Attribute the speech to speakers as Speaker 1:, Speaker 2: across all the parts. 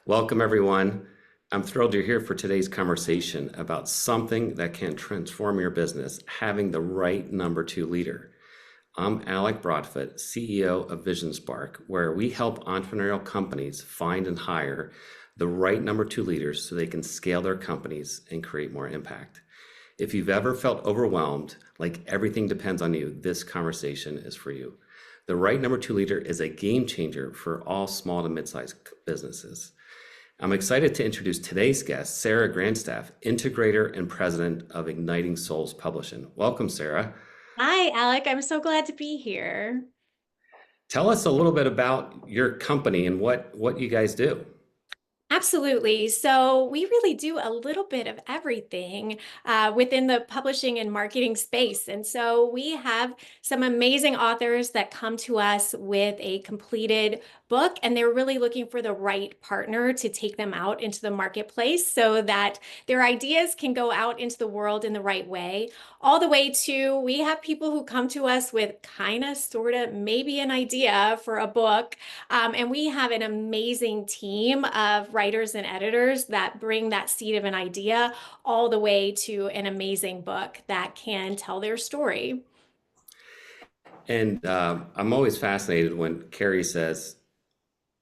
Speaker 1: Welcome, everyone. I'm thrilled you're here for today's conversation about something that can transform your business, having the right number two leader. I'm Alec Broadfoot, CEO of Vision Spark, where we help entrepreneurial companies find and hire the right number two leaders so they can scale their companies and create more impact. If you've ever felt overwhelmed, like everything depends on you, this conversation is for you. The right number two leader is a game changer for all small to mid-sized businesses. I'm excited to introduce today's guest, Sarah Grandstaff, integrator and president of Igniting Souls Publishing. Welcome, Sarah.
Speaker 2: Hi, Alec. I'm so glad to be here.
Speaker 1: Tell us a little bit about your company and what you guys do.
Speaker 2: Absolutely. So we really do a little bit of everything within the publishing and marketing space. And so we have some amazing authors that come to us with a completed book, and they're really looking for the right partner to take them out into the marketplace so that their ideas can go out into the world in the right way. All the way to we have people who come to us with kind of, sort of, maybe an idea for a book. And we have an amazing team of writers and editors that bring that seed of an idea all the way to an amazing book that can tell their story.
Speaker 1: And I'm always fascinated when Carrie says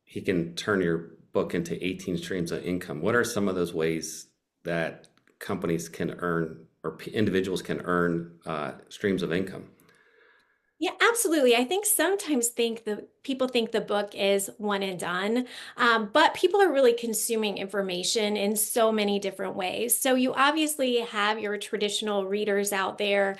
Speaker 1: he can turn your book into 18 streams of income. What are some of those ways that companies can earn or individuals can earn streams of income?
Speaker 2: Yeah, absolutely. I think sometimes people think the book is one and done, but people are really consuming information in so many different ways. So you obviously have your traditional readers out there.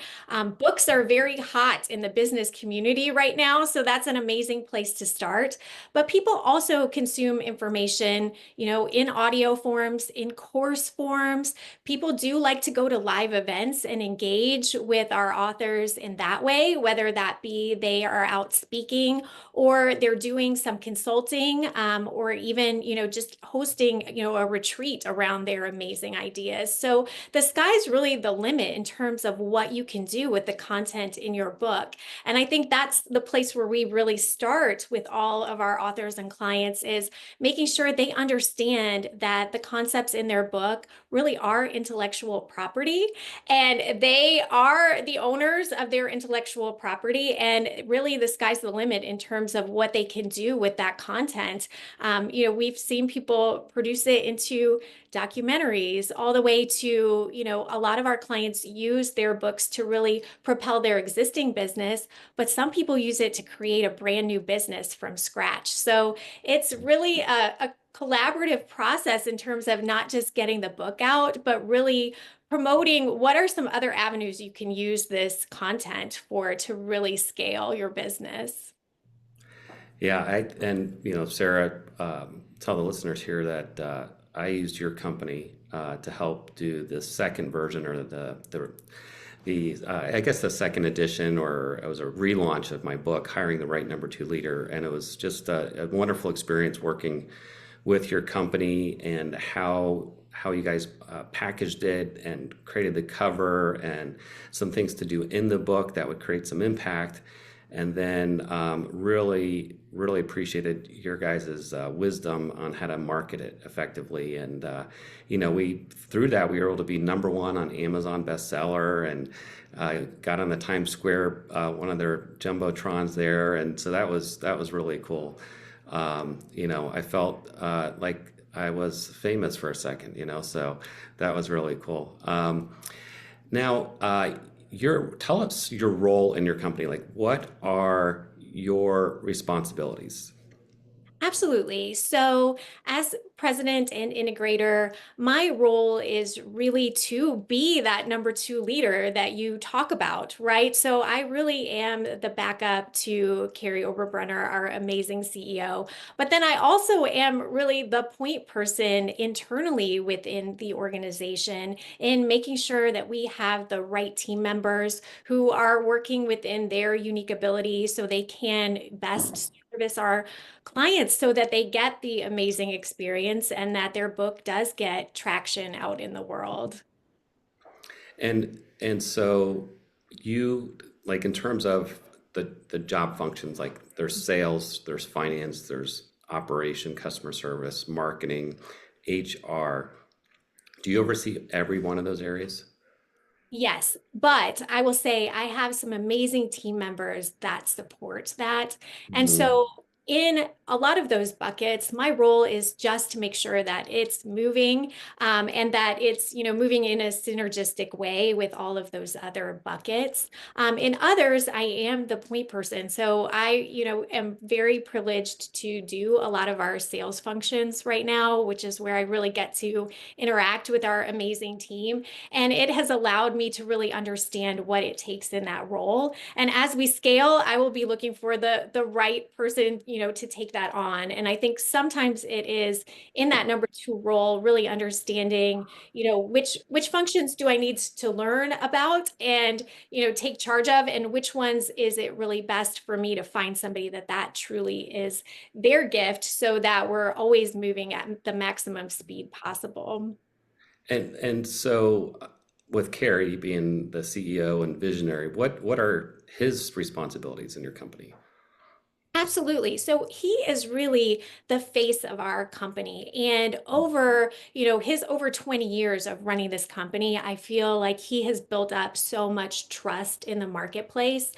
Speaker 2: Books are very hot in the business community right now, so that's an amazing place to start. But people also consume information, in audio forms, in course forms. People do like to go to live events and engage with our authors in that way, whether that be they are out speaking or they're doing some consulting, or even, just hosting, a retreat around their amazing ideas. So the sky's really the limit in terms of what you can do with the content in your book. And I think that's the place where we really start with all of our authors and clients is making sure they understand that the concepts in their book really are intellectual property and they are the owners of their intellectual property. And really, the sky's the limit in terms of what they can do with that content. We've seen people produce it into documentaries, all the way to, a lot of our clients use their books to really propel their existing business, but some people use it to create a brand new business from scratch. So it's really a collaborative process in terms of not just getting the book out, but really promoting what are some other avenues you can use this content for to really scale your business.
Speaker 1: Yeah, Sarah, tell the listeners here that I used your company to help do the second version or I guess the second edition, or it was a relaunch of my book, Hiring the Right Number Two Leader, and it was just a wonderful experience working with your company and how you guys packaged it and created the cover and some things to do in the book that would create some impact. And then really appreciated your guys' wisdom on how to market it effectively. And we through that we were able to be number one on Amazon bestseller and got on the Times Square one of their jumbotrons there, and so that was really cool. I felt like I was famous for a second, so that was really cool. Now, tell us your role in your company. Like, what are your responsibilities?
Speaker 2: Absolutely. So, as president and integrator, my role is really to be that number two leader that you talk about, right? So, I really am the backup to Carrie Oberbrunner, our amazing CEO. But then I also am really the point person internally within the organization in making sure that we have the right team members who are working within their unique ability so they can best service our clients so that they get the amazing experience and that their book does get traction out in the world.
Speaker 1: And so you like in terms of the job functions, like there's sales, there's finance, there's operation, customer service, marketing, HR. Do you oversee every one of those areas?
Speaker 2: Yes, but I will say I have some amazing team members that support that. And
Speaker 1: Mhm.
Speaker 2: so in a lot of those buckets, my role is just to make sure that it's moving, and that it's, moving in a synergistic way with all of those other buckets. In others, I am the point person. So I, am very privileged to do a lot of our sales functions right now, which is where I really get to interact with our amazing team. And it has allowed me to really understand what it takes in that role. And as we scale, I will be looking for the right person, to take that on. And I think sometimes it is in that number two role, really understanding, which functions do I need to learn about and, take charge of, and which ones is it really best for me to find somebody that truly is their gift, so that we're always moving at the maximum speed possible.
Speaker 1: And so with Kerry being the CEO and visionary, what are his responsibilities in your company?
Speaker 2: Absolutely. So he is really the face of our company. And over, his over 20 years of running this company, I feel like he has built up so much trust in the marketplace.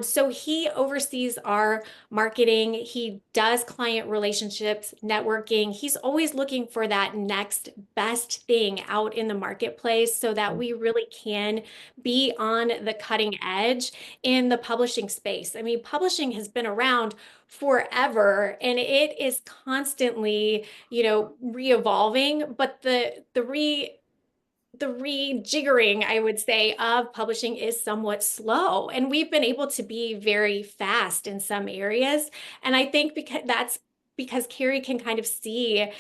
Speaker 2: So he oversees our marketing. He does client relationships, networking. He's always looking for that next best thing out in the marketplace so that we really can be on the cutting edge in the publishing space. I mean, publishing has been around forever and it is constantly, re-evolving, but the rejiggering, I would say, of publishing is somewhat slow. And we've been able to be very fast in some areas. And I think because Carrie can kind of see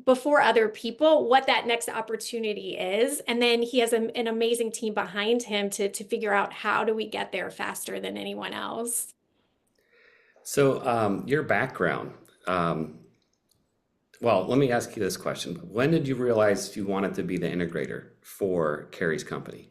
Speaker 2: before other people what that next opportunity is. And then he has an amazing team behind him to figure out how do we get there faster than anyone else.
Speaker 1: So your background. Well, let me ask you this question. When did you realize you wanted to be the integrator for Kerry's company?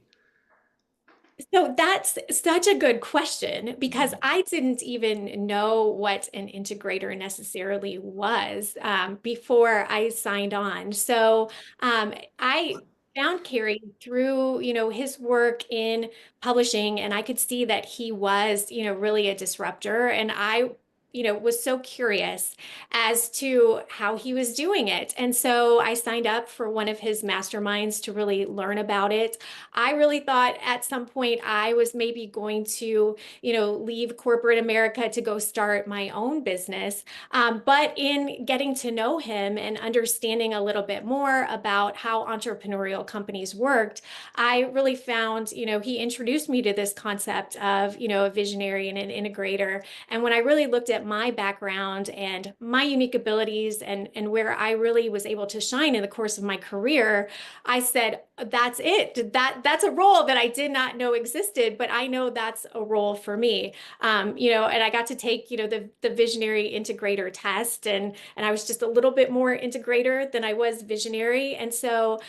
Speaker 2: So that's such a good question because I didn't even know what an integrator necessarily was, before I signed on. So I found Carrie through, his work in publishing, and I could see that he was, really a disruptor. And I, was so curious as to how he was doing it. And so I signed up for one of his masterminds to really learn about it. I really thought at some point I was maybe going to, leave corporate America to go start my own business. But in getting to know him and understanding a little bit more about how entrepreneurial companies worked, I really found, he introduced me to this concept of, a visionary and an integrator. And when I really looked at my background and my unique abilities and where I really was able to shine in the course of my career, I said, that's it. That's a role that I did not know existed, but I know that's a role for me. And I got to take, the visionary integrator test, and I was just a little bit more integrator than I was visionary. And so,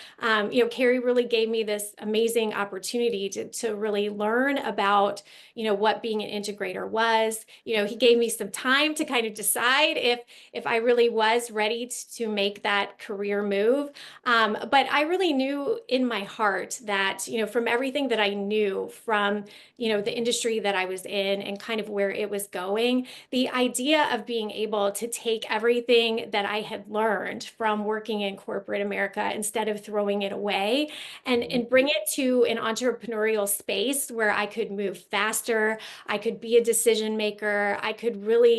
Speaker 2: Carrie really gave me this amazing opportunity to really learn about, what being an integrator was. He gave me some time to kind of decide if I really was ready to make that career move. But I really knew in my heart that, from everything that I knew from, the industry that I was in and kind of where it was going, the idea of being able to take everything that I had learned from working in corporate America instead of throwing it away and bring it to an entrepreneurial space where I could move faster, I could be a decision maker, I could really,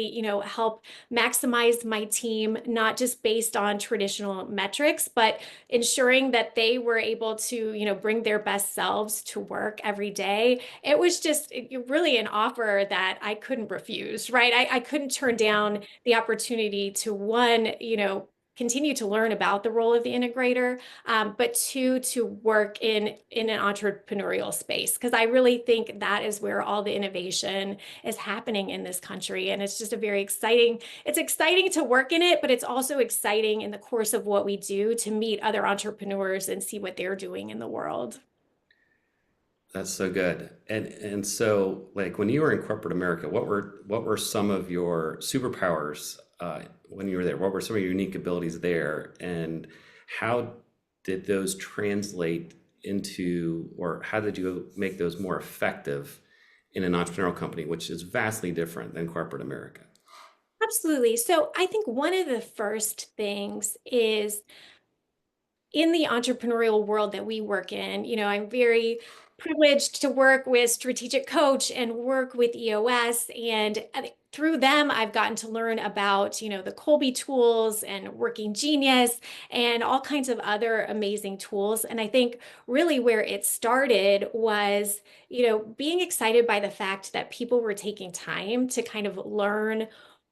Speaker 2: help maximize my team, not just based on traditional metrics, but ensuring that they were able to, bring their best selves to work every day. It was just really an offer that I couldn't refuse, right? I couldn't turn down the opportunity to one, continue to learn about the role of the integrator, but two, to work in an entrepreneurial space, because I really think that is where all the innovation is happening in this country. And it's just a very exciting, it's exciting to work in it, but it's also exciting in the course of what we do to meet other entrepreneurs and see what they're doing in the world.
Speaker 1: That's so good. And so like when you were in corporate America, what were some of your superpowers when you were there? What were some of your unique abilities there, and how did those translate into, or how did you make those more effective in an entrepreneurial company, which is vastly different than corporate America?
Speaker 2: Absolutely. So I think one of the first things is in the entrepreneurial world that we work in, I'm very privileged to work with Strategic Coach and work with EOS. And through them, I've gotten to learn about, the Colby tools and Working Genius and all kinds of other amazing tools. And I think really where it started was, being excited by the fact that people were taking time to kind of learn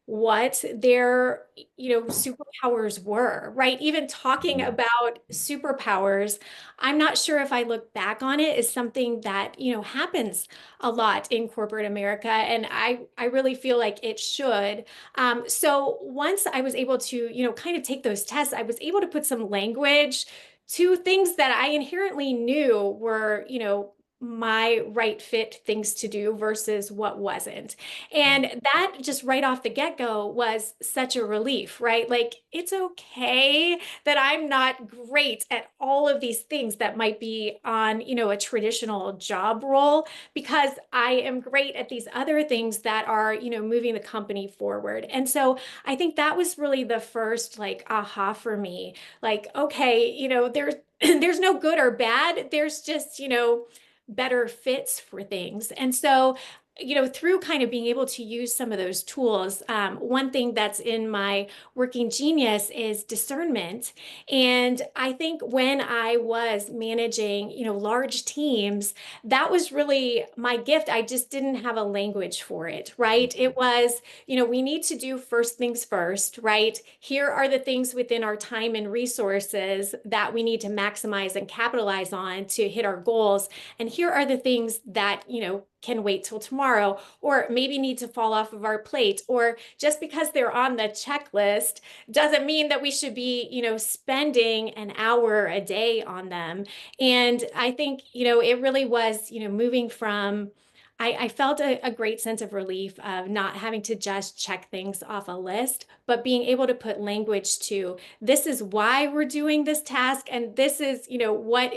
Speaker 2: what their superpowers were, right? Even talking
Speaker 1: Mhm.
Speaker 2: about superpowers, I'm not sure if I look back on it as something that happens a lot in corporate America, and I really feel like it should. So once I was able to kind of take those tests, I was able to put some language to things that I inherently knew were my right fit things to do versus what wasn't. And that just right off the get-go was such a relief, right? Like, it's okay that I'm not great at all of these things that might be on, a traditional job role, because I am great at these other things that are, moving the company forward. And so I think that was really the first like aha for me. Like, okay, there's there's no good or bad. There's just, better fits for things. And so through kind of being able to use some of those tools, one thing that's in my Working Genius is discernment. And I think when I was managing, large teams, that was really my gift. I just didn't have a language for it, right? It was, we need to do first things first, right? Here are the things within our time and resources that we need to maximize and capitalize on to hit our goals. And here are the things that, can wait till tomorrow, or maybe need to fall off of our plate, or just because they're on the checklist doesn't mean that we should be, spending an hour a day on them. And I think, it really was, moving from, I felt a great sense of relief of not having to just check things off a list, but being able to put language to this is why we're doing this task, and this is, what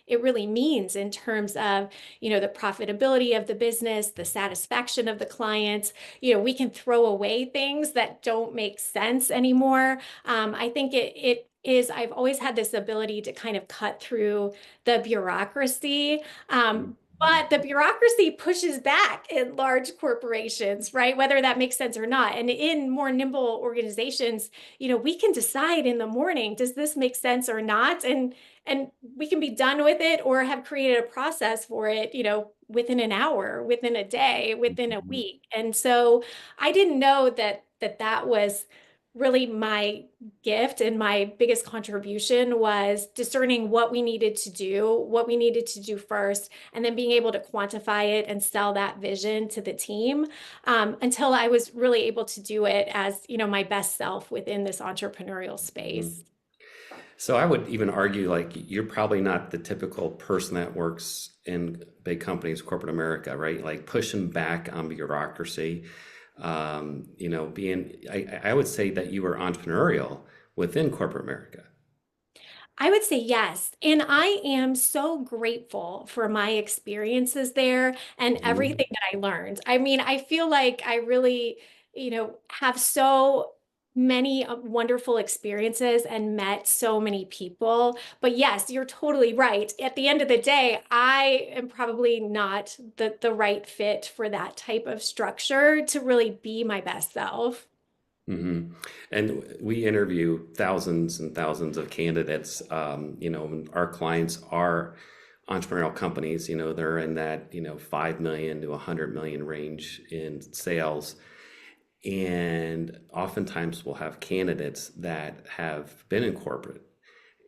Speaker 2: it really means in terms of, the profitability of the business, the satisfaction of the client. We can throw away things that don't make sense anymore. I think it is, I've always had this ability to kind of cut through the bureaucracy. But the bureaucracy pushes back in large corporations, right? Whether that makes sense or not. And in more nimble organizations, we can decide in the morning, does this make sense or not? And we can be done with it or have created a process for it, within an hour, within a day, within a
Speaker 1: Mhm.
Speaker 2: week. And so I didn't know that was really my gift, and my biggest contribution was discerning what we needed to do, first, and then being able to quantify it and sell that vision to the team, until I was really able to do it as, my best self within this entrepreneurial
Speaker 1: Mhm.
Speaker 2: space.
Speaker 1: So I would even argue like you're probably not the typical person that works in big companies, corporate America, right? Like pushing back on bureaucracy. I would say that you were entrepreneurial within corporate America.
Speaker 2: I would say yes. And I am so grateful for my experiences there and
Speaker 1: Mhm.
Speaker 2: everything that I learned. I mean, I feel like I really, have so many wonderful experiences and met so many people. But yes, you're totally right. At the end of the day, I am probably not the right fit for that type of structure to really be my best self.
Speaker 1: hmm And we interview thousands and thousands of candidates. And our clients are entrepreneurial companies. They're in that 5 million to 100 million range in sales, and oftentimes we'll have candidates that have been in corporate,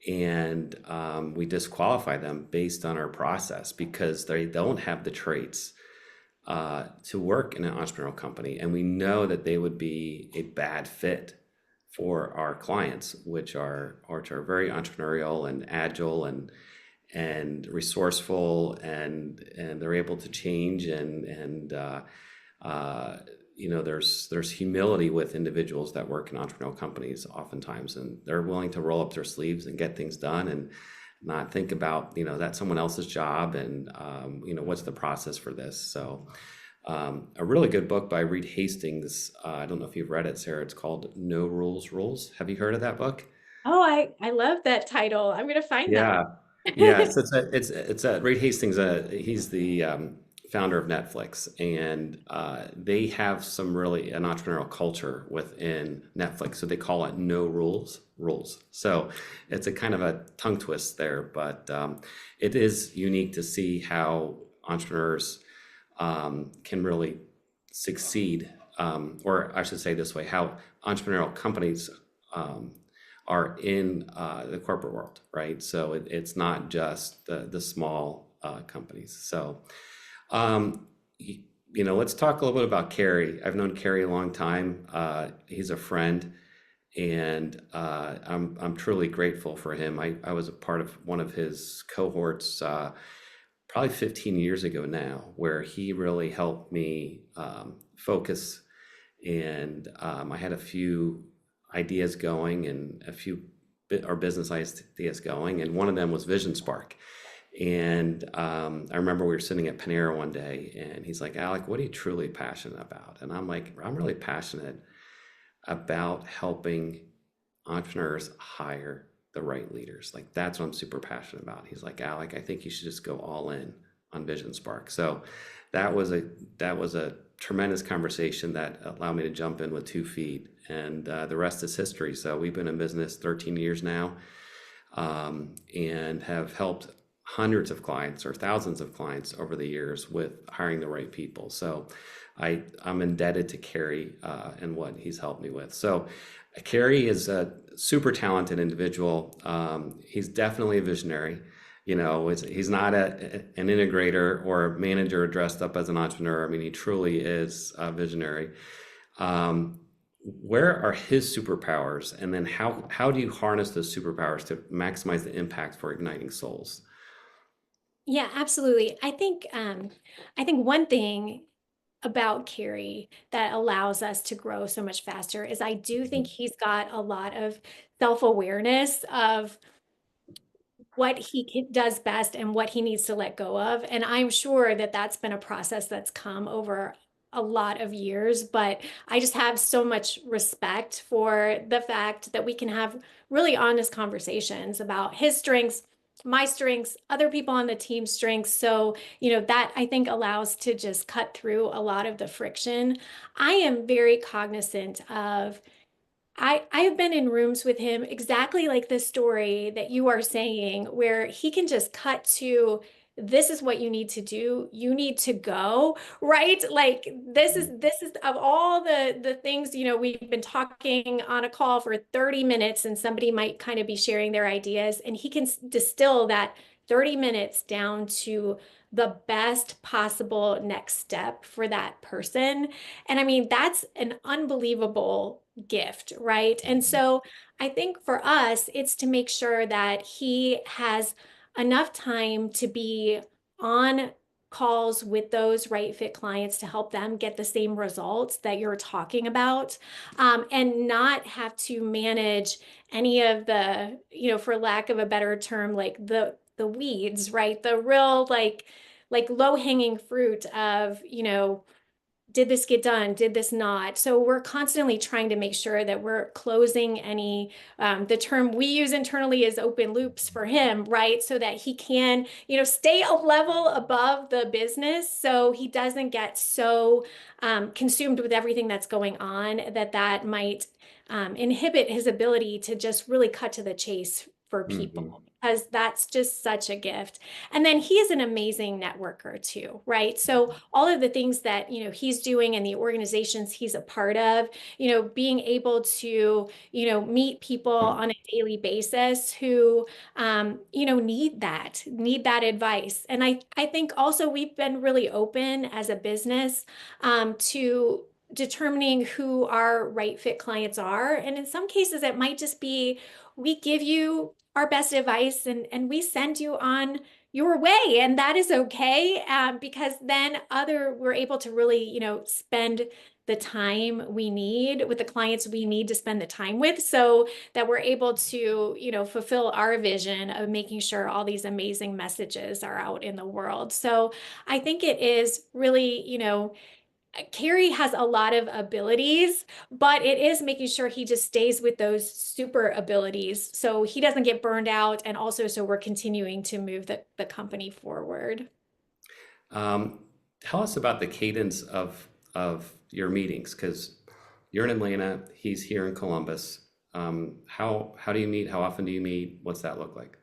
Speaker 1: and we disqualify them based on our process because they don't have the traits to work in an entrepreneurial company, and we know that they would be a bad fit for our clients, which are very entrepreneurial and agile and resourceful, and they're able to change and there's humility with individuals that work in entrepreneurial companies oftentimes, and they're willing to roll up their sleeves and get things done and not think about, that's someone else's job, and what's the process for this. So a really good book by Reed Hastings. I don't know if you've read it, Sarah. It's called No Rules Rules. Have you heard of that book?
Speaker 2: Oh, I love that title. I'm going to find that.
Speaker 1: Yeah, yeah. So it's a Reed Hastings. He's the founder of Netflix, and they have some really an entrepreneurial culture within Netflix. So they call it no rules rules. So it's a kind of a tongue twist there, but it is unique to see how entrepreneurs can really succeed, or I should say this way, how entrepreneurial companies um, are in the corporate world, right? So it's not just the small companies. So, um, let's talk a little bit about Kerry. I've known Kerry a long time. He's a friend, and I'm truly grateful for him. I was a part of one of his cohorts probably 15 years ago now, where he really helped me focus, and I had a few ideas going and a few our business ideas going, and one of them was Vision Spark. And I remember we were sitting at Panera one day, and he's like, "Alec, what are you truly passionate about?" And I'm like, "I'm really passionate about helping entrepreneurs hire the right leaders. Like that's what I'm super passionate about." He's like, "Alec, I think you should just go all in on Vision Spark." So that was a tremendous conversation that allowed me to jump in with 2 feet, and the rest is history. So we've been in business 13 years now, and have helped hundreds of clients or thousands of clients over the years with hiring the right people. So I'm indebted to Kerry and what he's helped me with. So Kerry is a super talented individual. He's definitely a visionary. He's not an integrator or a manager dressed up as an entrepreneur. I mean, he truly is a visionary. Where are his superpowers, and then how do you harness those superpowers to maximize the impact for igniting souls?
Speaker 2: Yeah, absolutely. I think one thing about Carrie that allows us to grow so much faster is I do think he's got a lot of self-awareness of what does best and what he needs to let go of. And I'm sure that that's been a process that's come over a lot of years, but I just have so much respect for the fact that we can have really honest conversations about his strengths, my strengths, other people on the team's strengths. So, that I think allows to just cut through a lot of the friction. I am very cognizant of I have been in rooms with him exactly like the story that you are saying, where he can just cut to this is what you need to do. You need to go, right? Like this is of all the things, we've been talking on a call for 30 minutes and somebody might kind of be sharing their ideas and he can distill that 30 minutes down to the best possible next step for that person. And I mean, that's an unbelievable gift, right? And so I think for us, it's to make sure that he has enough time to be on calls with those right fit clients to help them get the same results that you're talking about, and not have to manage any of the, for lack of a better term, like the weeds, right? The real like low hanging fruit of, did this get done? Did this not? So we're constantly trying to make sure that we're closing any, the term we use internally is open loops for him, right? So that he can, stay a level above the business so he doesn't get so consumed with everything that's going on that might inhibit his ability to just really cut to the chase for
Speaker 1: Hmm.
Speaker 2: people. Because that's just such a gift. And then he is an amazing networker too, right? So all of the things that, he's doing and the organizations he's a part of, being able to, meet people on a daily basis who, need that advice. And I think also we've been really open as a business to determining who our right fit clients are. And in some cases, it might just be we give you our best advice and we send you on your way, and that is okay, because then we're able to really, spend the time we need with the clients we need to spend the time with, so that we're able to, fulfill our vision of making sure all these amazing messages are out in the world. So I think it is really, Carrie has a lot of abilities, but it is making sure he just stays with those super abilities so he doesn't get burned out, and also so we're continuing to move the company forward.
Speaker 1: Um, Tell us about the cadence of your meetings, because you're in Atlanta, he's here in Columbus. How do you meet? How often do you meet? What's that look like?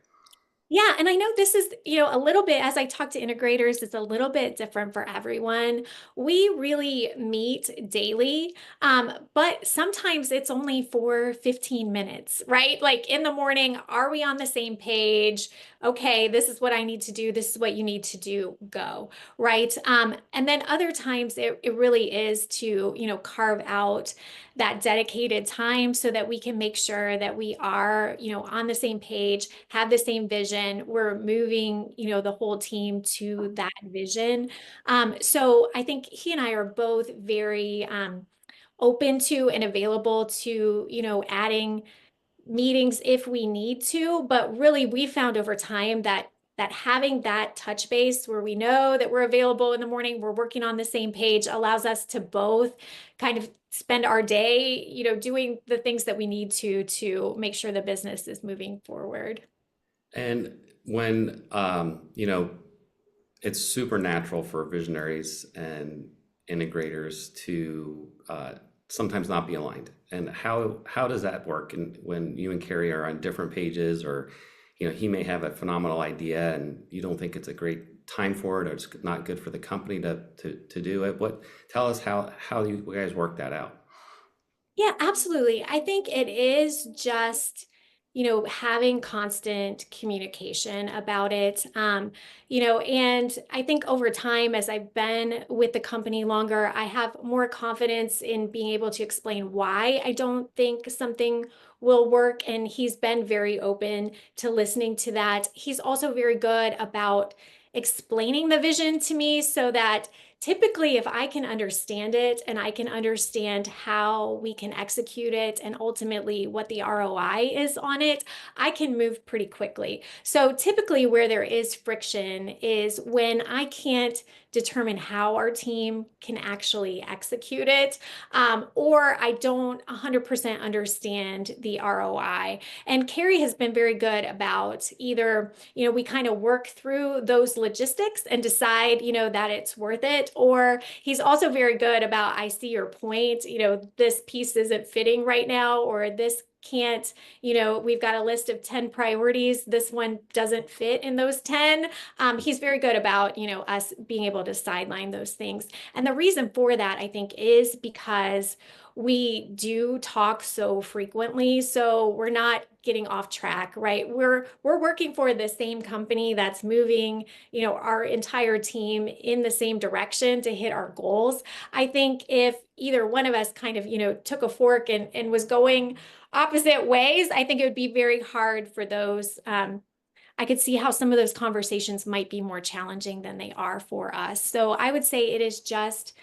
Speaker 2: Yeah, and I know this is, a little bit, as I talk to integrators, it's a little bit different for everyone. We really meet daily, but sometimes it's only for 15 minutes, right? Like in the morning, are we on the same page? Okay, this is what I need to do. This is what you need to do. Go, right? And then other times it really is to, carve out that dedicated time so that we can make sure that we are, on the same page, have the same vision. We're moving, the whole team to that vision. So I think he and I are both very open to and available to, adding meetings if we need to, but really we found over time that having that touch base where we know that we're available in the morning, we're working on the same page, allows us to both kind of spend our day, doing the things that we need to make sure the business is moving forward.
Speaker 1: And when it's super natural for visionaries and integrators to sometimes not be aligned. And how does that work? And when you and Carrie are on different pages, or he may have a phenomenal idea and you don't think it's a great time for it, or it's not good for the company to do it. Tell us how you guys work that out.
Speaker 2: Yeah, absolutely. I think it is just, having constant communication about it. And I think over time, as I've been with the company longer, I have more confidence in being able to explain why I don't think something will work. And he's been very open to listening to that. He's also very good about explaining the vision to me so that typically, if I can understand it and I can understand how we can execute it and ultimately what the ROI is on it, I can move pretty quickly. So typically where there is friction is when I can't determine how our team can actually execute it, or I don't 100% understand the ROI. And Carrie has been very good about either, we kind of work through those logistics and decide, that it's worth it. Or he's also very good about, I see your point, this piece isn't fitting right now, or this can't, we've got a list of 10 priorities. This one doesn't fit in those 10. He's very good about, us being able to sideline those things. And the reason for that, I think, is because we do talk so frequently, so we're not getting off track, right? We're working for the same company that's moving, our entire team in the same direction to hit our goals. I think if either one of us kind of, took a fork and was going opposite ways, I think it would be very hard for those. I could see how some of those conversations might be more challenging than they are for us. So I would say it is just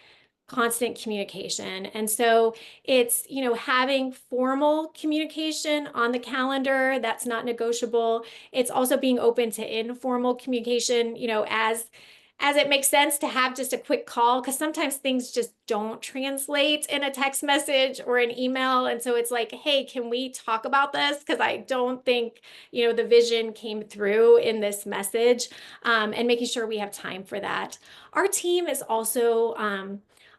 Speaker 2: constant communication. And so it's, having formal communication on the calendar that's not negotiable. It's also being open to informal communication, as it makes sense to have just a quick call, because sometimes things just don't translate in a text message or an email. And so it's like, hey, can we talk about this? Because I don't think, the vision came through in this message, and making sure we have time for that. Our team is also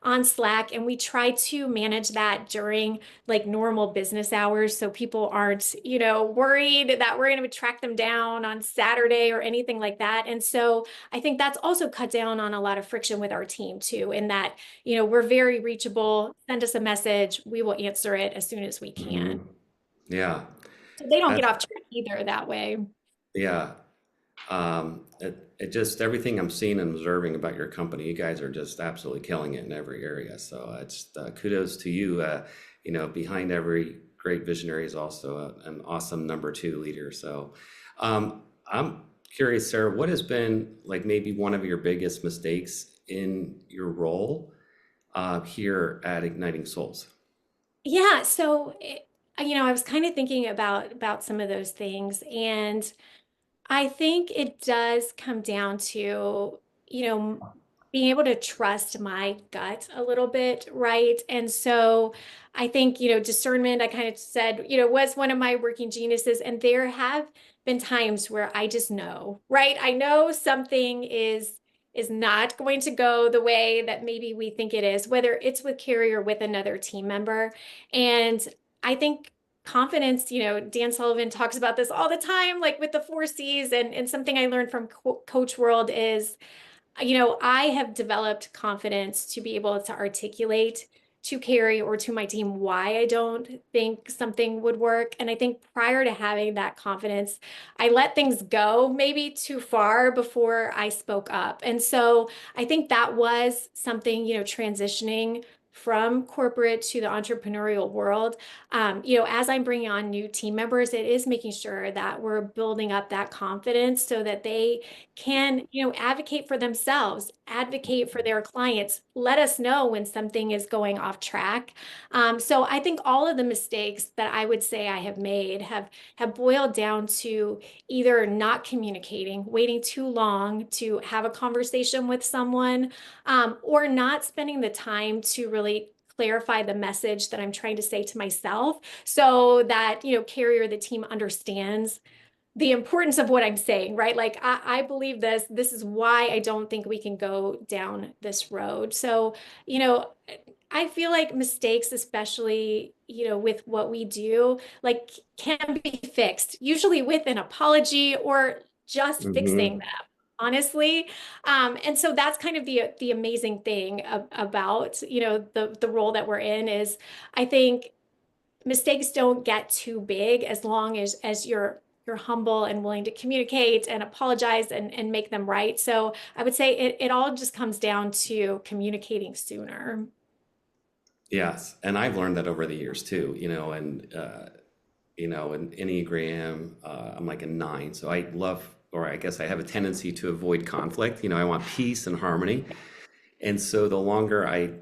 Speaker 2: on Slack, and we try to manage that during like normal business hours so people aren't, worried that we're going to track them down on Saturday or anything like that. And so I think that's also cut down on a lot of friction with our team too, in that, we're very reachable. Send us a message, we will answer it as soon as we can.
Speaker 1: Hmm. Yeah,
Speaker 2: So they don't get
Speaker 1: that's
Speaker 2: off track either that way.
Speaker 1: yeah. It just everything I'm seeing and observing about your company, you guys are just absolutely killing it in every area. So it's kudos to you. Behind every great visionary is also an awesome number two leader. So I'm curious, Sarah, what has been like maybe one of your biggest mistakes in your role here at Igniting Souls?
Speaker 2: Yeah, so I was kind of thinking about some of those things, and I think it does come down to, being able to trust my gut a little bit, right? And so I think, discernment, I kind of said, was one of my working geniuses. And there have been times where I just know, right? I know something is not going to go the way that maybe we think it is, whether it's with Carrie or with another team member. And I think confidence, Dan Sullivan talks about this all the time, like with the 4 C's. And something I learned from Coach World is, I have developed confidence to be able to articulate to Carrie or to my team why I don't think something would work. And I think prior to having that confidence, I let things go maybe too far before I spoke up. And so I think that was something, transitioning from corporate to the entrepreneurial world. As I'm bringing on new team members, it is making sure that we're building up that confidence so that they can, advocate for themselves, advocate for their clients, let us know when something is going off track. So I think all of the mistakes that I would say I have made have boiled down to either not communicating, waiting too long to have a conversation with someone, or not spending the time to really clarify the message that I'm trying to say to myself so that, Carrie or the team understands the importance of what I'm saying, right? Like, I believe this. This is why I don't think we can go down this road. So, you know, I feel like mistakes, especially, with what we do, like can be fixed, usually with an apology or just fixing
Speaker 1: Hmm.
Speaker 2: them, honestly. And so that's kind of the amazing thing about, the role that we're in is I think mistakes don't get too big as long as you're humble and willing to communicate and apologize and make them right. So I would say it all just comes down to communicating sooner.
Speaker 1: Yes, and I've learned that over the years too. An Enneagram, I'm like a 9, so I love, or I guess I have a tendency to avoid conflict. I want peace and harmony, and so the longer I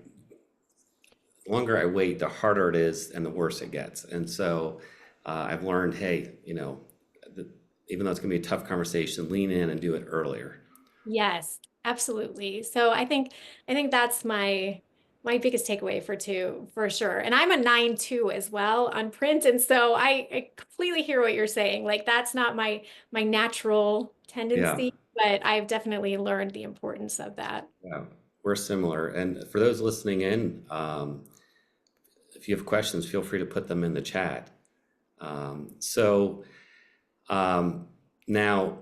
Speaker 1: wait, the harder it is, and the worse it gets. And so I've learned, hey, the, even though it's going to be a tough conversation, lean in and do it earlier.
Speaker 2: Yes, absolutely. So I think that's my biggest takeaway for sure. And I'm a 9 too as well on print. And so I completely hear what you're saying. Like that's not my natural
Speaker 1: Yeah,
Speaker 2: tendency, but I've definitely learned the importance of that.
Speaker 1: yeah, we're similar. And for those listening in, if you have questions, feel free to put them in the chat. So now,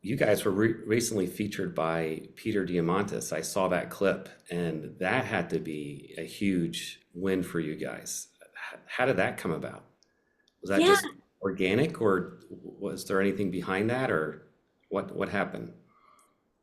Speaker 1: you guys were recently featured by Peter Diamandis. I saw that clip, and that had to be a huge win for you guys. How did that come about? Was that
Speaker 2: Yeah,
Speaker 1: just organic, or was there anything behind that, or what happened?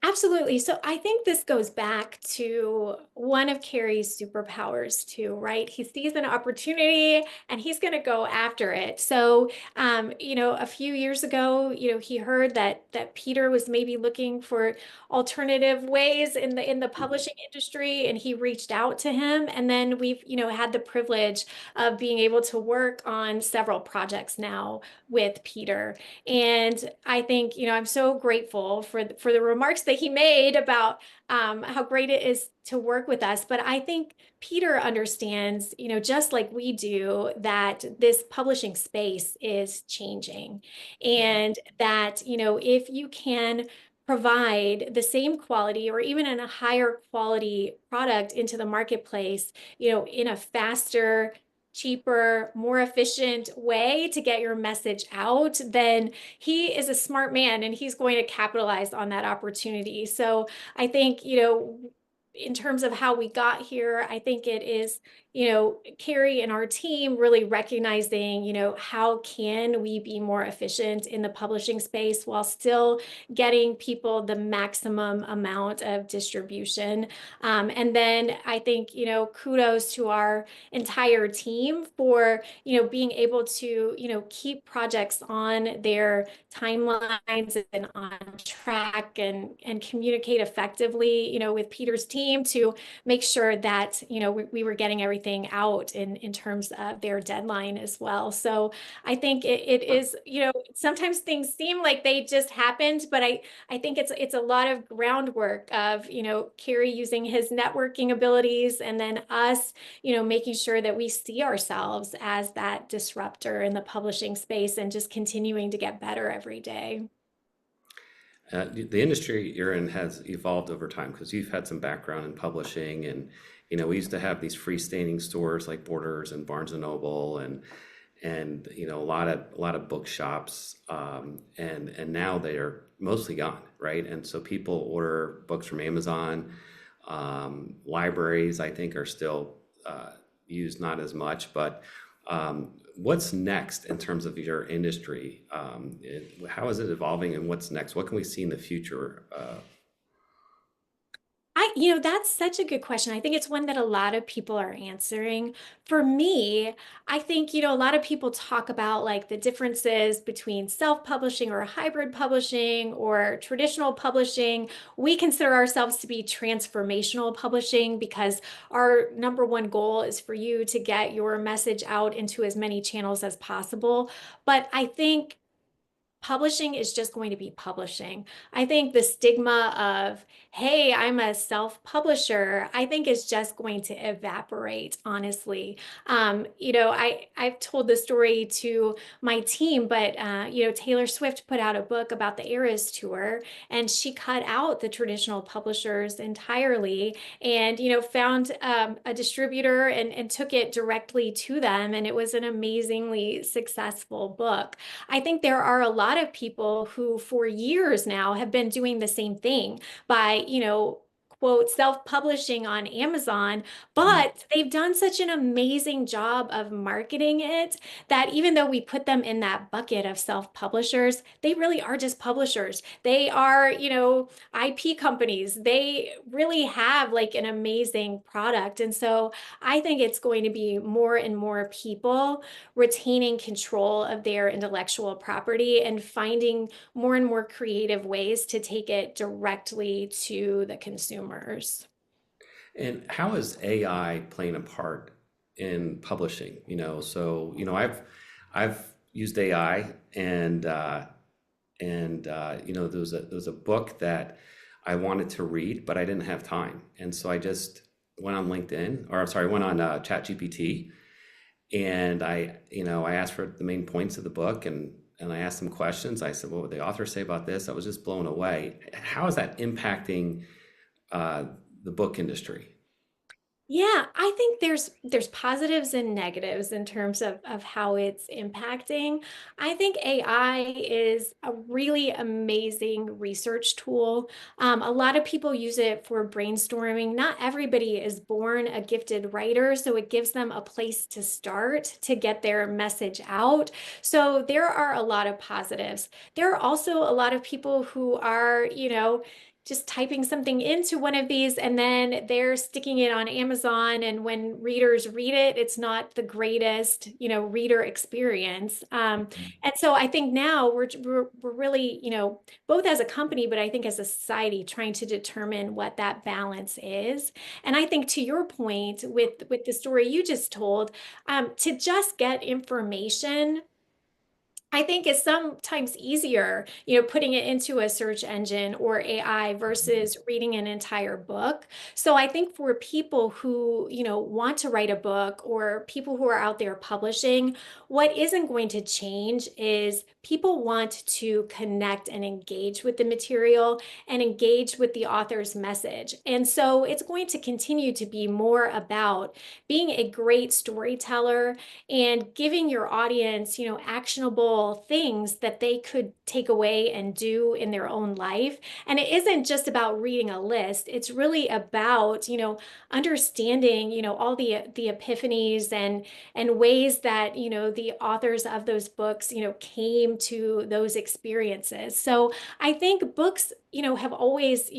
Speaker 2: absolutely. So I think this goes back to one of Carrie's superpowers too, right? He sees an opportunity and he's going to go after it. So, a few years ago, he heard that Peter was maybe looking for alternative ways in the publishing industry, and he reached out to him. And then we've, had the privilege of being able to work on several projects now with Peter. And I think, I'm so grateful for the remarks that he made about how great it is to work with us. But I think Peter understands, just like we do, that this publishing space is changing. And that, if you can provide the same quality or even in a higher quality product into the marketplace, in a faster, cheaper, more efficient way to get your message out, then he is a smart man and he's going to capitalize on that opportunity. So I think, in terms of how we got here, I think it is, Carrie and our team really recognizing, how can we be more efficient in the publishing space while still getting people the maximum amount of distribution. And then I think, kudos to our entire team for, being able to, keep projects on their timelines and on track and communicate effectively, with Peter's team to make sure that, we were getting everything out in terms of their deadline as well. So I think it is, sometimes things seem like they just happened, but I think it's a lot of groundwork of, Carrie using his networking abilities and then us, making sure that we see ourselves as that disruptor in the publishing space and just continuing to get better every day.
Speaker 1: The industry you're in has evolved over time because you've had some background in publishing, and we used to have these freestanding stores like Borders and Barnes and Noble, and a lot of bookshops, and now they are mostly gone, right? And so people order books from Amazon. Libraries, I think, are still used not as much, but what's next in terms of your industry? How is it evolving, and what's next? What can we see in the future?
Speaker 2: That's such a good question. I think it's one that a lot of people are answering. For me, I think, a lot of people talk about like the differences between self-publishing or hybrid publishing or traditional publishing. We consider ourselves to be transformational publishing because our number one goal is for you to get your message out into as many channels as possible. But I think publishing is just going to be publishing. I think the stigma of, hey, I'm a self-publisher, I think is just going to evaporate, honestly. I've told the story to my team, but Taylor Swift put out a book about the Eras Tour, and she cut out the traditional publishers entirely, and found a distributor and took it directly to them, and it was an amazingly successful book. I think there are a lot of people who for years now have been doing the same thing by, quote, self-publishing on Amazon,
Speaker 1: Mhm.
Speaker 2: but they've done such an amazing job of marketing it that even though we put them in that bucket of self-publishers, they really are just publishers. They are, IP companies. They really have like an amazing product. And so I think it's going to be more and more people retaining control of their intellectual property and finding more and more creative ways to take it directly to the consumers.
Speaker 1: And how is AI playing a part in publishing? I've used AI, and there was a book that I wanted to read, but I didn't have time, and so I just went on LinkedIn, or I'm sorry, went on ChatGPT, and I asked for the main points of the book, and I asked some questions. I said, "What would the author say about this?" I was just blown away. How is that impacting uh, the book industry?
Speaker 2: Yeah, I think there's positives and negatives in terms of how it's impacting. I think AI is a really amazing research tool. A lot of people use it for brainstorming. Not everybody is born a gifted writer, so it gives them a place to start to get their message out. So there are a lot of positives. There are also a lot of people who are, just typing something into one of these and then they're sticking it on Amazon. And when readers read it, it's not the greatest, reader experience. And so I think now we're really, both as a company, but I think as a society, trying to determine what that balance is. And I think to your point with the story you just told, to just get information I think it's sometimes easier, putting it into a search engine or AI versus reading an entire book. So I think for people who, want to write a book or people who are out there publishing, what isn't going to change is people want to connect and engage with the material and engage with the author's message. And so it's going to continue to be more about being a great storyteller and giving your audience, actionable practical things that they could take away and do in their own life. And it isn't just about reading a list. It's really about, understanding, all the epiphanies and ways that, the authors of those books, came to those experiences. So I think books, have always,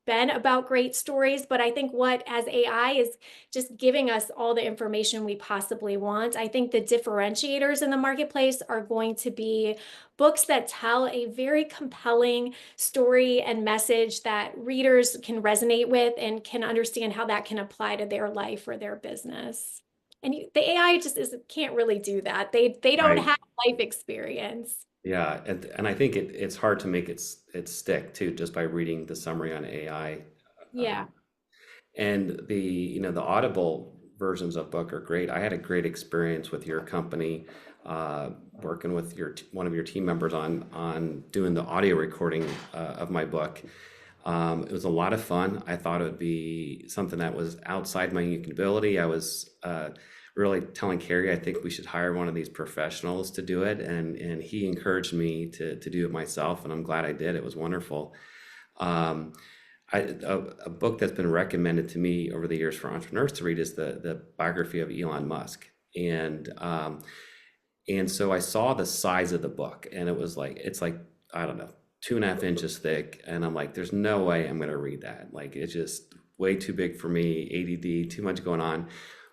Speaker 2: been about great stories, but I think what as AI is just giving us all the information we possibly want, I think the differentiators in the marketplace are going to be books that tell a very compelling story and message that readers can resonate with and can understand how that can apply to their life or their business. And the AI just can't really do that. They don't
Speaker 1: Right.
Speaker 2: have life experience.
Speaker 1: Yeah, and I think it's hard to make it stick too, just by reading the summary on AI.
Speaker 2: Yeah.
Speaker 1: Um, and the Audible versions of book are great. I had a great experience with your company, working with one of your team members on doing the audio recording of my book. It was a lot of fun. I thought it would be something that was outside my ability. I was really telling Carrie, I think we should hire one of these professionals to do it, and he encouraged me to do it myself, and I'm glad I did. It was wonderful. Um, a book that's been recommended to me over the years for entrepreneurs to read is the biography of Elon Musk, and so I saw the size of the book, and it's like, I don't know, 2.5 inches thick, and I'm like, there's no way I'm gonna read that. Like, it's just way too big for me, ADD, too much going on.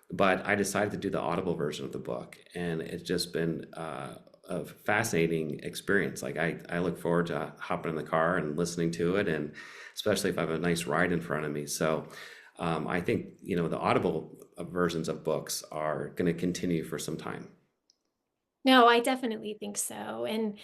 Speaker 1: But I decided to do the Audible version of the book, and it's just been a fascinating experience. Like, I look forward to hopping in the car and listening to it, and especially if I have a nice ride in front of me. So I think the Audible versions of books are going to continue for some time.
Speaker 2: No, I definitely think so. And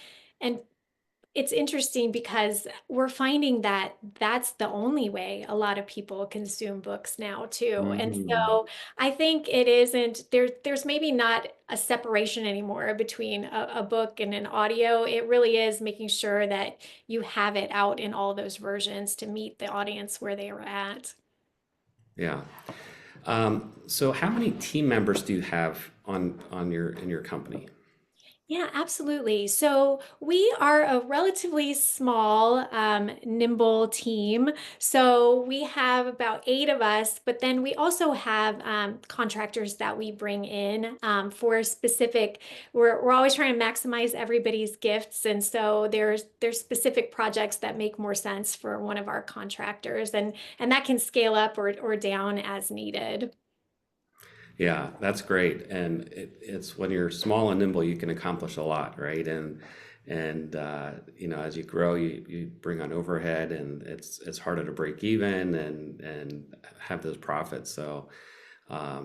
Speaker 2: it's interesting because we're finding that that's the only way a lot of people consume books now too. And
Speaker 1: Mhm.
Speaker 2: so I think it isn't there's maybe not a separation anymore between a book and an audio. It really is making sure that you have it out in all those versions to meet the audience where they are at.
Speaker 1: Yeah. So how many team members do you have on your in your company?
Speaker 2: Yeah, absolutely. So we are a relatively small, nimble team. So we have about 8 of us, but then we also have contractors that we bring in for specific. We're always trying to maximize everybody's gifts, and so there's specific projects that make more sense for one of our contractors, and that can scale up or down as needed.
Speaker 1: Yeah, that's great. And it's when you're small and nimble, you can accomplish a lot, right? And as you grow, you bring on overhead, and it's harder to break even and have those profits. So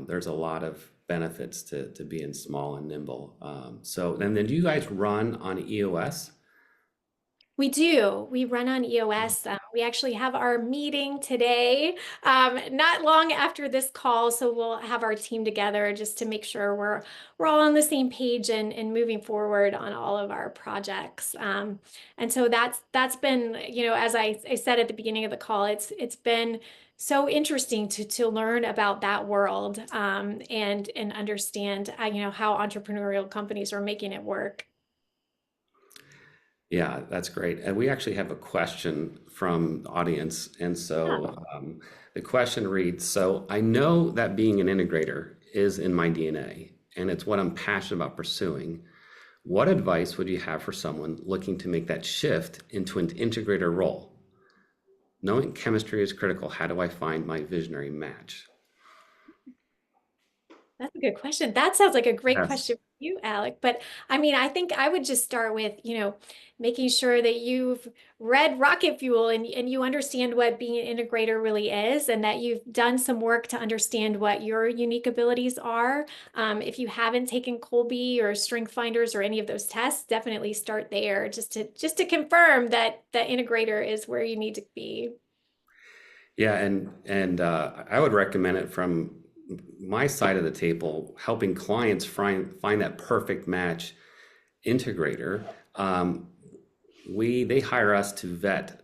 Speaker 1: there's a lot of benefits to being small and nimble. So and then do you guys run on EOS?
Speaker 2: We do. We run on EOS. We actually have our meeting today, not long after this call. So we'll have our team together just to make sure we're all on the same page and moving forward on all of our projects. And so that's been, as I said at the beginning of the call, it's been so interesting to learn about that world and understand how entrepreneurial companies are making it work.
Speaker 1: Yeah, that's great. And we actually have a question from the audience. And so the question reads, so I know that being an integrator is in my DNA, and it's what I'm passionate about pursuing. What advice would you have for someone looking to make that shift into an integrator role? Knowing chemistry is critical, how do I find my visionary match?
Speaker 2: That's a good question. That sounds like a great
Speaker 1: Yes.
Speaker 2: question for you, Alec. But I mean, I think I would just start with, making sure that you've read Rocket Fuel and you understand what being an integrator really is, and that you've done some work to understand what your unique abilities are. If you haven't taken Colby or Strength Finders or any of those tests, definitely start there just to confirm that the integrator is where you need to be.
Speaker 1: Yeah, and I would recommend it from my side of the table, helping clients find that perfect match integrator. They hire us to vet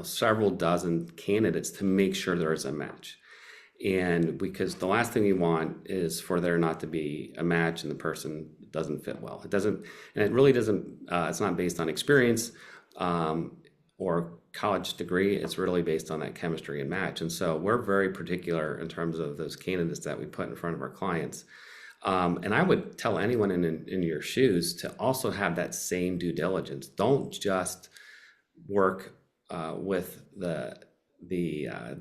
Speaker 1: several dozen candidates to make sure there is a match. And because the last thing we want is for there not to be a match and the person doesn't fit well. It doesn't, and it really doesn't, it's not based on experience um, or college degree. It's really based on that chemistry and match. And so we're very particular in terms of those candidates that we put in front of our clients. And I would tell anyone in your shoes to also have that same due diligence. Don't just work with the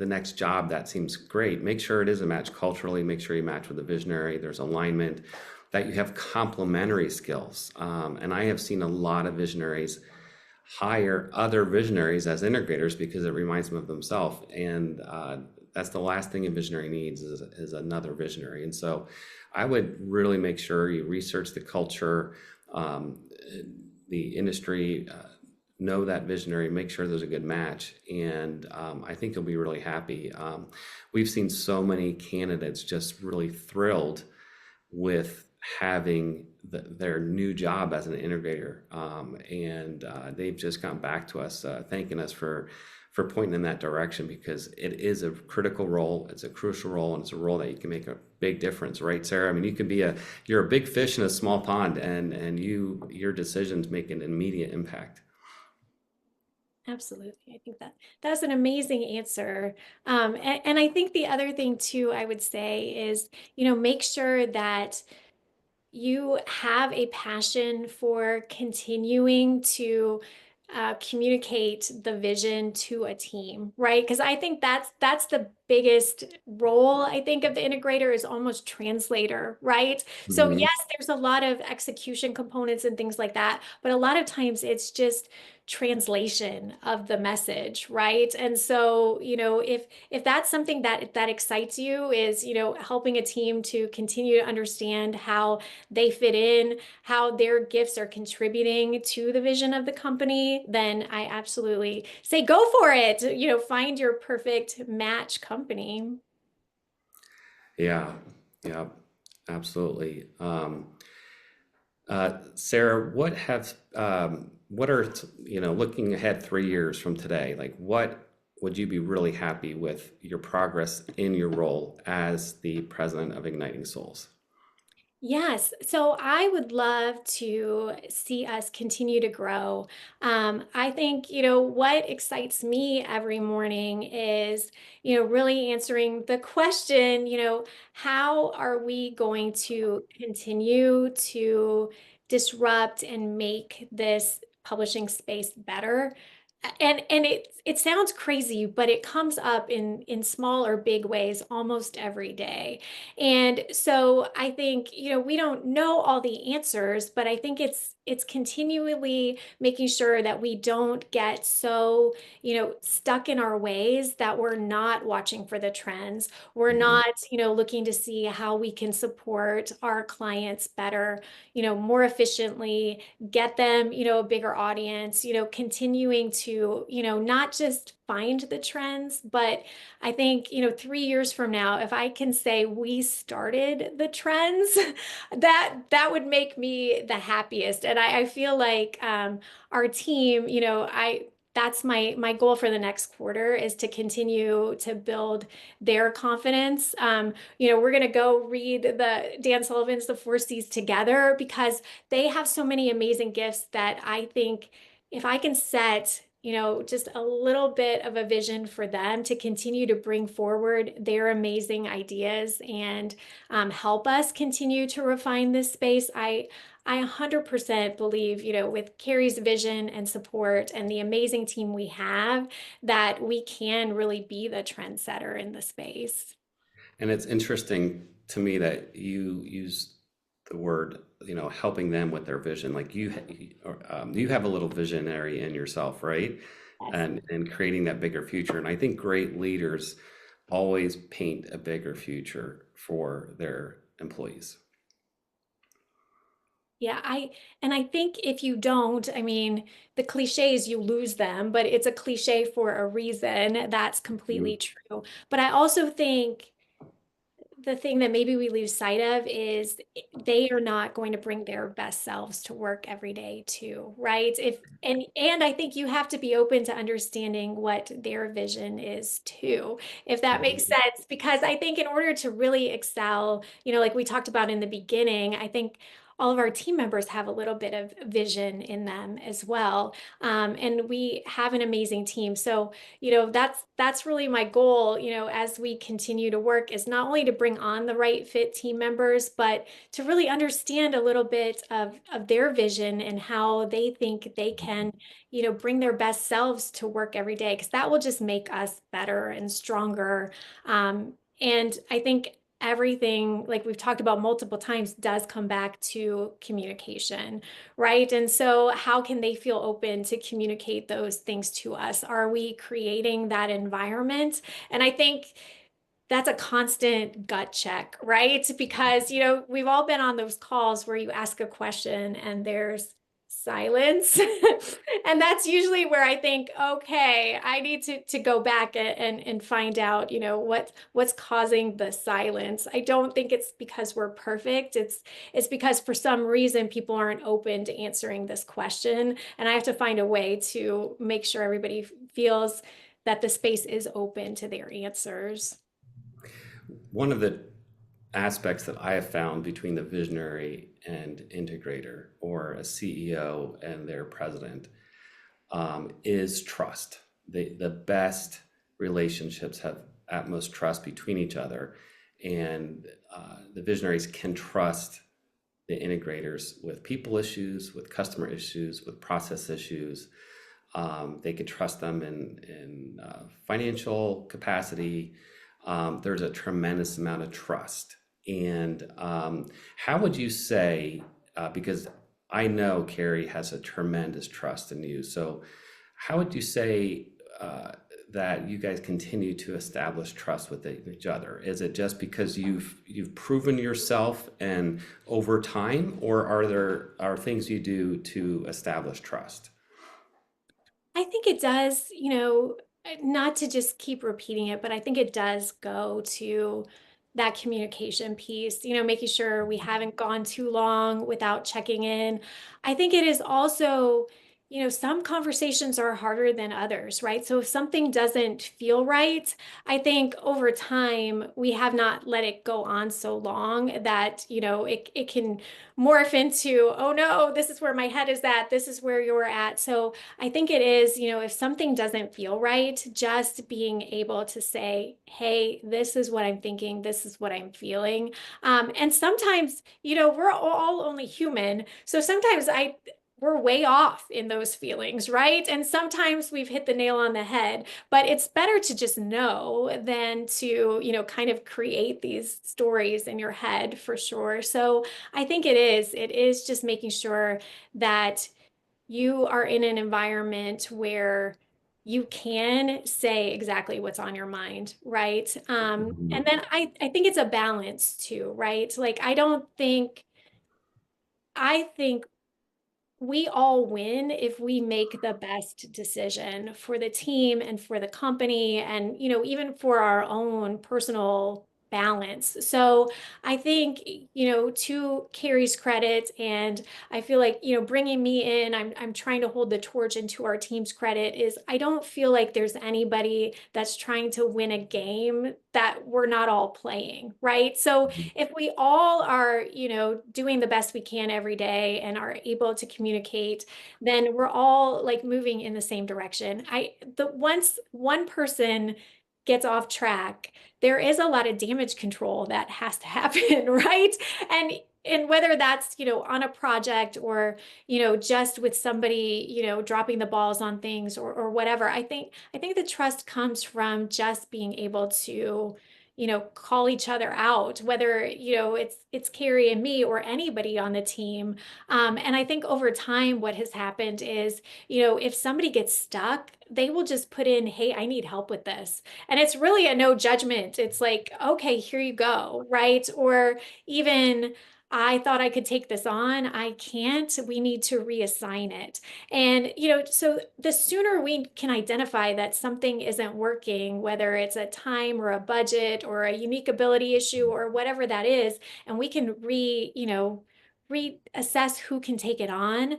Speaker 1: next job that seems great. Make sure it is a match culturally. Make sure you match with the visionary. There's alignment. That you have complementary skills. And I have seen a lot of visionaries hire other visionaries as integrators because it reminds them of themselves. And that's the last thing a visionary needs is another visionary. And so I would really make sure you research the culture, um, the industry, know that visionary, make sure there's a good match. And I think you'll be really happy. We've seen so many candidates just really thrilled with having their new job as an integrator. And they've just gone back to us thanking us for pointing in that direction because it is a critical role, it's a crucial role, and it's a role that you can make a big difference, right, Sarah? I mean, you can be you're a big fish in a small pond, and your decisions make an immediate impact.
Speaker 2: Absolutely. I think that that's an amazing answer. And I think the other thing too, I would say is, make sure that you have a passion for continuing to communicate the vision to a team, right? Because I think that's the biggest role, I think, of the integrator is almost translator, right? So
Speaker 1: Mhm.
Speaker 2: yes, there's a lot of execution components and things like that, but a lot of times it's just translation of the message, right? And so, if that's something that excites you is, helping a team to continue to understand how they fit in, how their gifts are contributing to the vision of the company, then I absolutely say go for it. Find your perfect match company.
Speaker 1: Yeah, yeah, absolutely. Sarah, what are, looking ahead 3 years from today, like what would you be really happy with your progress in your role as the president of Igniting Souls?
Speaker 2: Yes, so I would love to see us continue to grow. I think, what excites me every morning is, really answering the question, how are we going to continue to disrupt and make this publishing space better? And it sounds crazy, but it comes up in small or big ways almost every day. And so I think, we don't know all the answers, but I think it's continually making sure that we don't get so, stuck in our ways that we're not watching for the trends. We're
Speaker 1: Mhm.
Speaker 2: not, looking to see how we can support our clients better, more efficiently, get them, a bigger audience, continuing to, not just find the trends, but I think, 3 years from now, if I can say we started the trends, that would make me the happiest. And I feel like our team, that's my goal for the next quarter is to continue to build their confidence. We're gonna go read the Dan Sullivan's The Four C's together because they have so many amazing gifts that I think if I can set, just a little bit of a vision for them to continue to bring forward their amazing ideas and help us continue to refine this space, I 100% believe, with Carrie's vision and support and the amazing team we have, that we can really be the trendsetter in the space.
Speaker 1: And it's interesting to me that you use the word, helping them with their vision. Like you have a little visionary in yourself, right?
Speaker 2: Yes.
Speaker 1: And creating that bigger future. And I think great leaders always paint a bigger future for their employees.
Speaker 2: Yeah, I think if you don't, I mean, the cliches, you lose them, but it's a cliche for a reason. That's completely
Speaker 1: Mhm.
Speaker 2: true. But I also think the thing that maybe we lose sight of is they are not going to bring their best selves to work every day too, right? If and I think you have to be open to understanding what their vision is too, if that makes
Speaker 1: Mhm.
Speaker 2: sense. Because I think in order to really excel, like we talked about in the beginning, I think all of our team members have a little bit of vision in them as well. And we have an amazing team. So that's really my goal, as we continue to work, is not only to bring on the right fit team members, but to really understand a little bit of their vision and how they think they can, bring their best selves to work every day, because that will just make us better and stronger. And I think everything, like we've talked about multiple times, does come back to communication, right? And so how can they feel open to communicate those things to us? Are we creating that environment? And I think that's a constant gut check, right? Because, we've all been on those calls where you ask a question and there's silence. And that's usually where I think, okay, I need to go back and find out, what's causing the silence. I don't think it's because we're perfect. It's because for some reason people aren't open to answering this question. And I have to find a way to make sure everybody feels that the space is open to their answers.
Speaker 1: One of the aspects that I have found between the visionary and integrator, or a CEO and their president, is trust. The best relationships have utmost trust between each other, and the visionaries can trust the integrators with people issues, with customer issues, with process issues. They could trust them in financial capacity. There's a tremendous amount of trust. And how would you say, because I know Carrie has a tremendous trust in you, so how would you say that you guys continue to establish trust with each other? Is it just because you've proven yourself and over time, or are things you do to establish trust?
Speaker 2: I think it does, not to just keep repeating it, but I think it does go to that communication piece, making sure we haven't gone too long without checking in. I think it is also, some conversations are harder than others, right? So if something doesn't feel right, I think over time we have not let it go on so long that, it can morph into, oh no, this is where my head is at, this is where you're at. So I think it is, if something doesn't feel right, just being able to say, hey, this is what I'm thinking, this is what I'm feeling. And sometimes, we're all only human. So sometimes we're way off in those feelings, right? And sometimes we've hit the nail on the head, but it's better to just know than to, kind of create these stories in your head for sure. So I think it is just making sure that you are in an environment where you can say exactly what's on your mind, right? And then I think it's a balance too, right? Like I think we all win if we make the best decision for the team and for the company and even for our own personal balance. So I think to Carrie's credit, and I feel like bringing me in, I'm trying to hold the torch, and to our team's credit, is I don't feel like there's anybody that's trying to win a game that we're not all playing, right? So if we all are, doing the best we can every day and are able to communicate, then we're all like moving in the same direction. Once one person gets off track, there is a lot of damage control that has to happen, right? And whether that's, on a project or, just with somebody, dropping the balls on things or whatever, I think the trust comes from just being able to call each other out, whether it's Carrie and me or anybody on the team. And I think over time what has happened is if somebody gets stuck, they will just put in, hey, I need help with this, and it's really a no judgment. It's like, okay, here you go, right? Or even I thought I could take this on. I can't. We need to reassign it. And, so the sooner we can identify that something isn't working, whether it's a time or a budget or a unique ability issue or whatever that is, and we can reassess who can take it on.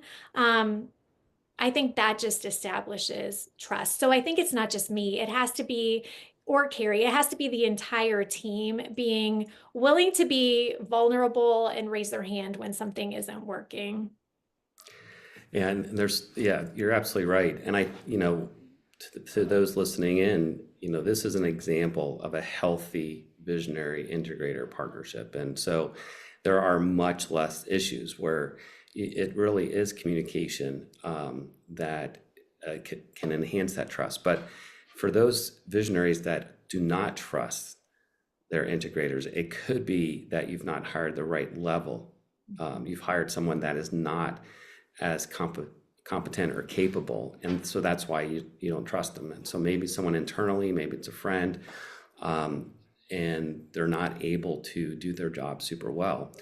Speaker 2: I think that just establishes trust. So I think it's not just me. It has to be, or Carrie, it has to be the entire team being willing to be vulnerable and raise their hand when something isn't working.
Speaker 1: And yeah, you're absolutely right. And to those listening in, this is an example of a healthy visionary integrator partnership. And so there are much less issues where it really is communication that can enhance that trust. But for those visionaries that do not trust their integrators, it could be that you've not hired the right level. You've hired someone that is not as competent or capable, and so that's why you don't trust them. And so maybe someone internally, maybe it's a friend, and they're not able to do their job super well.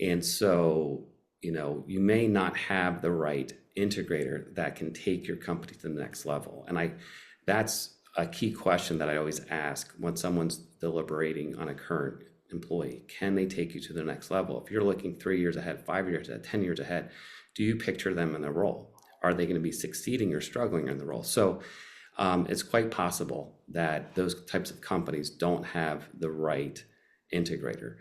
Speaker 1: And so you may not have the right integrator that can take your company to the next level. And that's a key question that I always ask when someone's deliberating on a current employee. Can they take you to the next level? If you're looking 3 years ahead, 5 years ahead, 10 years ahead, do you picture them in the role? Are they going to be succeeding or struggling in the role? So it's quite possible that those types of companies don't have the right integrator.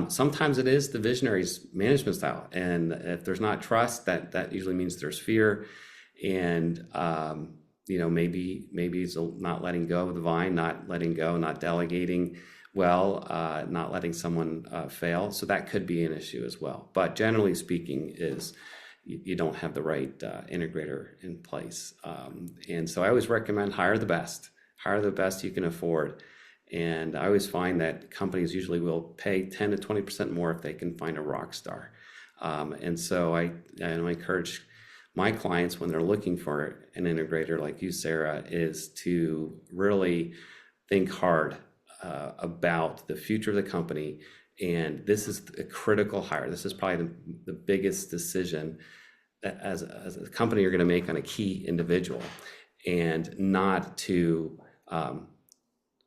Speaker 1: Sometimes it is the visionaries management style. And if there's not trust, that usually means there's fear. And maybe it's not letting go of the vine, not letting go, not delegating well, not letting someone fail. So that could be an issue as well. But generally speaking, is you don't have the right integrator in place. And so I always recommend hire the best you can afford. And I always find that companies usually will pay 10 to 20% more if they can find a rock star. And so I encourage my clients when they're looking for an integrator like you, Sarah, is to really think hard about the future of the company. And this is a critical hire. This is probably the biggest decision that as a company you're going to make on a key individual, and not to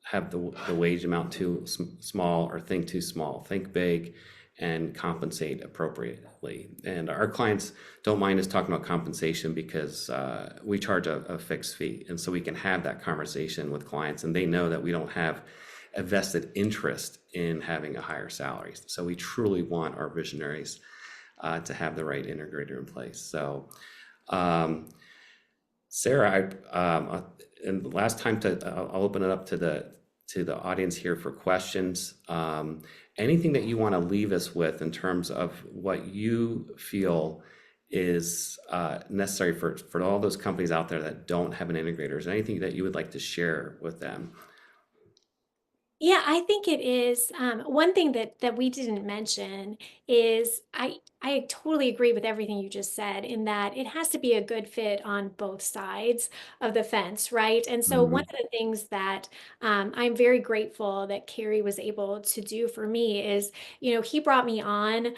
Speaker 1: have the wage amount too small or think too small. Think big and compensate appropriately. And our clients don't mind us talking about compensation because we charge a fixed fee. And so we can have that conversation with clients, and they know that we don't have a vested interest in having a higher salary. So we truly want our visionaries to have the right integrator in place. So Sarah, and last time I'll open it up to the audience here for questions. Anything that you want to leave us with in terms of what you feel is necessary for all those companies out there that don't have an integrator? Is there anything that you would like to share with them?
Speaker 2: Yeah, I think it is. One thing that we didn't mention is I totally agree with everything you just said in that it has to be a good fit on both sides of the fence, right? And so one
Speaker 1: Mhm.
Speaker 2: of the things that I'm very grateful that Carrie was able to do for me is, he brought me on.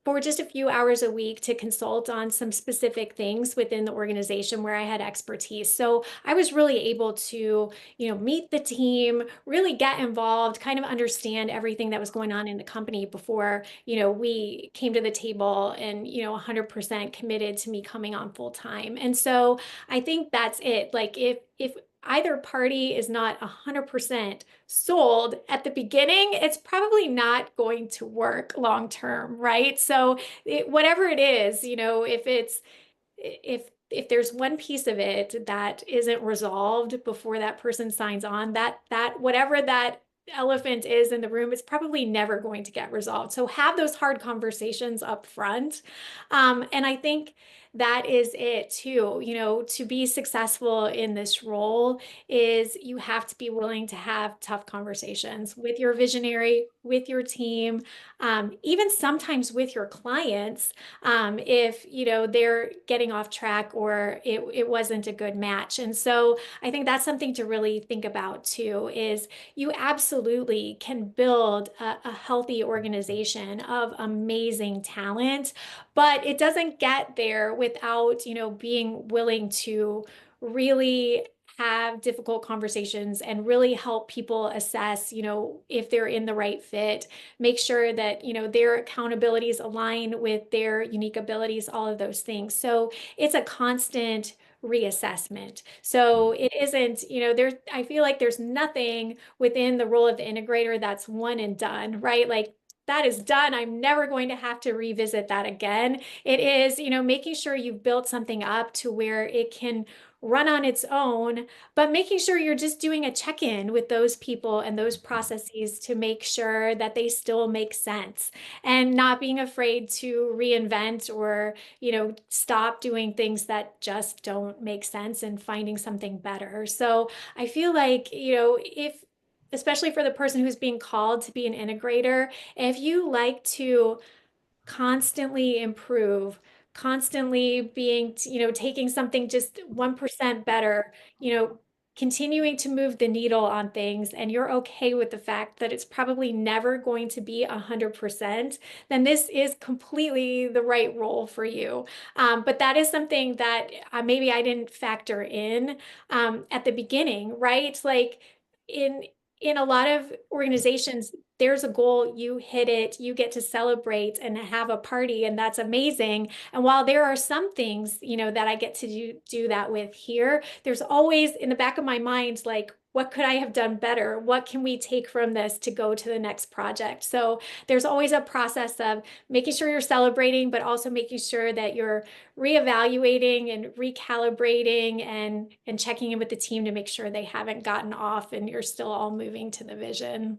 Speaker 2: For just a few hours a week to consult on some specific things within the organization where I had expertise. So I was really able to meet the team, really get involved, kind of understand everything that was going on in the company before, we came to the table and, 100% committed to me coming on full time. And so I think that's it. Like if either party is not 100% sold at the beginning, it's probably not going to work long term, right? So whatever it is, if there's one piece of it that isn't resolved before that person signs on, that whatever that elephant is in the room, it's probably never going to get resolved. So have those hard conversations up front. And I think that is it too. To be successful in this role is you have to be willing to have tough conversations with your visionary, with your team, even sometimes with your clients, if they're getting off track or it wasn't a good match. And so I think that's something to really think about too, is you absolutely can build a healthy organization of amazing talent, but it doesn't get there without, being willing to really have difficult conversations and really help people assess, if they're in the right fit, make sure that, their accountabilities align with their unique abilities, all of those things. So it's a constant reassessment. So it isn't, I feel like there's nothing within the role of the integrator that's one and done, right? Like that is done. I'm never going to have to revisit that again. It is, making sure you've built something up to where it can run on its own, but making sure you're just doing a check-in with those people and those processes to make sure that they still make sense, and not being afraid to reinvent or, stop doing things that just don't make sense and finding something better. So I feel like, if especially for the person who's being called to be an integrator, if you like to constantly improve, constantly being, taking something just 1% better, continuing to move the needle on things, and you're okay with the fact that it's probably never going to be 100%, then this is completely the right role for you. But that is something that maybe I didn't factor in at the beginning, right? Like in in a lot of organizations, there's a goal, you hit it, you get to celebrate and have a party, and that's amazing. And while there are some things, that I get to do that with here, there's always in the back of my mind, like, what could I have done better? What can we take from this to go to the next project? So there's always a process of making sure you're celebrating, but also making sure that you're reevaluating and recalibrating and checking in with the team to make sure they haven't gotten off and you're still all moving to the vision.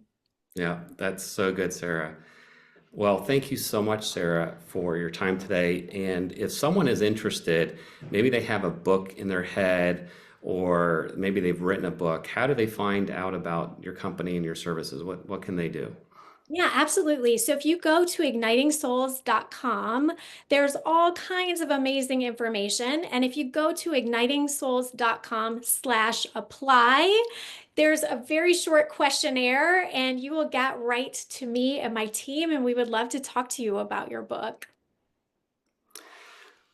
Speaker 1: Yeah, that's so good, Sarah. Well, thank you so much, Sarah, for your time today. And if someone is interested, maybe they have a book in their head, or maybe they've written a book, how do they find out about your company and your services? What can they do?
Speaker 2: Yeah, absolutely. So if you go to ignitingsouls.com, there's all kinds of amazing information. And if you go to ignitingSouls.com/apply, there's a very short questionnaire and you will get right to me and my team, and we would love to talk to you about your book.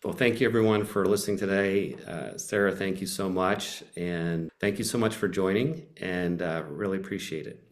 Speaker 1: Well, thank you everyone for listening today. Sarah, thank you so much. And thank you so much for joining, and really appreciate it.